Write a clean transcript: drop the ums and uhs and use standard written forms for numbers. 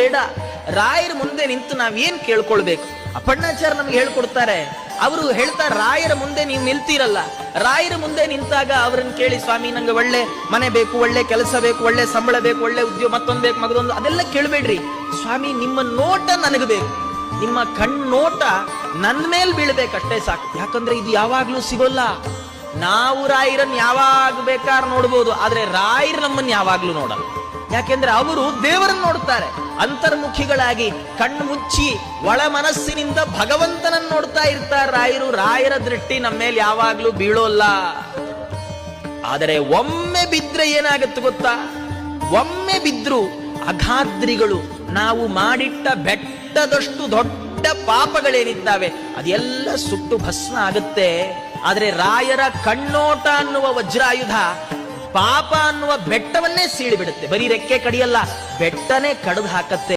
ಬೇಡ. ರಾಯರ ಮುಂದೆ ನಿಂತು ನಾವೇನ್ ಕೇಳ್ಕೊಳ್ಬೇಕು? ಅಪ್ಪಣ್ಣಾಚಾರ್ಯ ನಮ್ಗೆ ಹೇಳ್ಕೊಡ್ತಾರೆ. ಅವರು ಹೇಳ್ತಾರೆ, ರಾಯರ ಮುಂದೆ ನೀವು ನಿಲ್ತೀರಲ್ಲ, ರಾಯರ ಮುಂದೆ ನಿಂತಾಗ ಅವರನ್ನು ಕೇಳಿ, ಸ್ವಾಮಿ ನಂಗೆ ಒಳ್ಳೆ ಮನೆ ಬೇಕು, ಒಳ್ಳೆ ಕೆಲಸ ಬೇಕು, ಒಳ್ಳೆ ಸಂಬಳ ಬೇಕು, ಒಳ್ಳೆ ಉದ್ಯೋಗ, ಮತ್ತೊಂದು ಬೇಕು, ಮಗದೊಂದು, ಅದೆಲ್ಲ ಕೇಳ್ಬೇಡ್ರಿ. ಸ್ವಾಮಿ ನಿಮ್ಮ ನೋಟ ನನಗೆ ಬೇಕು, ನಿಮ್ಮ ಕಣ್ಣೋಟ ನನ್ನ ಮೇಲ್ ಬೀಳ್ಬೇಕಷ್ಟೇ ಸಾಕು. ಯಾಕಂದ್ರೆ ಇದು ಯಾವಾಗ್ಲೂ ಸಿಗೋಲ್ಲ. ನಾವು ರಾಯರನ್ನು ಯಾವಾಗ ಬೇಕಾದ್ರೆ ನೋಡ್ಬೋದು, ಆದ್ರೆ ರಾಯರು ನಮ್ಮನ್ನು ಯಾವಾಗ್ಲೂ ನೋಡಲ್ಲ. ಯಾಕೆಂದ್ರೆ ಅವರು ದೇವರನ್ನು ನೋಡ್ತಾರೆ. ಅಂತರ್ಮುಖಿಗಳಾಗಿ ಕಣ್ಣು ಮುಚ್ಚಿ ಒಳ ಮನಸ್ಸಿನಿಂದ ಭಗವಂತನನ್ನು ನೋಡ್ತಾ ಇರ್ತಾರೆ ರಾಯರು. ರಾಯರ ದೃಷ್ಟಿ ನಮ್ಮ ಮೇಲೆ ಯಾವಾಗ್ಲೂ ಬೀಳೋಲ್ಲ. ಆದರೆ ಒಮ್ಮೆ ಬಿದ್ರೆ ಏನಾಗತ್ತೆ ಗೊತ್ತಾ? ಒಮ್ಮೆ ಬಿದ್ರು ಅಗಾದ್ರಿಗಳು, ನಾವು ಮಾಡಿಟ್ಟ ಬೆಟ್ಟದಷ್ಟು ದೊಡ್ಡ ಪಾಪಗಳೇನಿದ್ದಾವೆ ಅದೆಲ್ಲ ಸುಟ್ಟು ಭಸ್ಮ ಆಗುತ್ತೆ. ಆದ್ರೆ ರಾಯರ ಕಣ್ಣೋಟ ಅನ್ನುವ ವಜ್ರಾಯುಧ ಪಾಪ ಅನ್ನುವ ಬೆಟ್ಟವನ್ನೇ ಸೀಳಿ ಬಿಡುತ್ತೆ. ಬರೀ ರೆಕ್ಕೆ ಕಡಿಯಲ್ಲ, ಬೆಟ್ಟನೇ ಕಡಿದು ಹಾಕತ್ತೆ.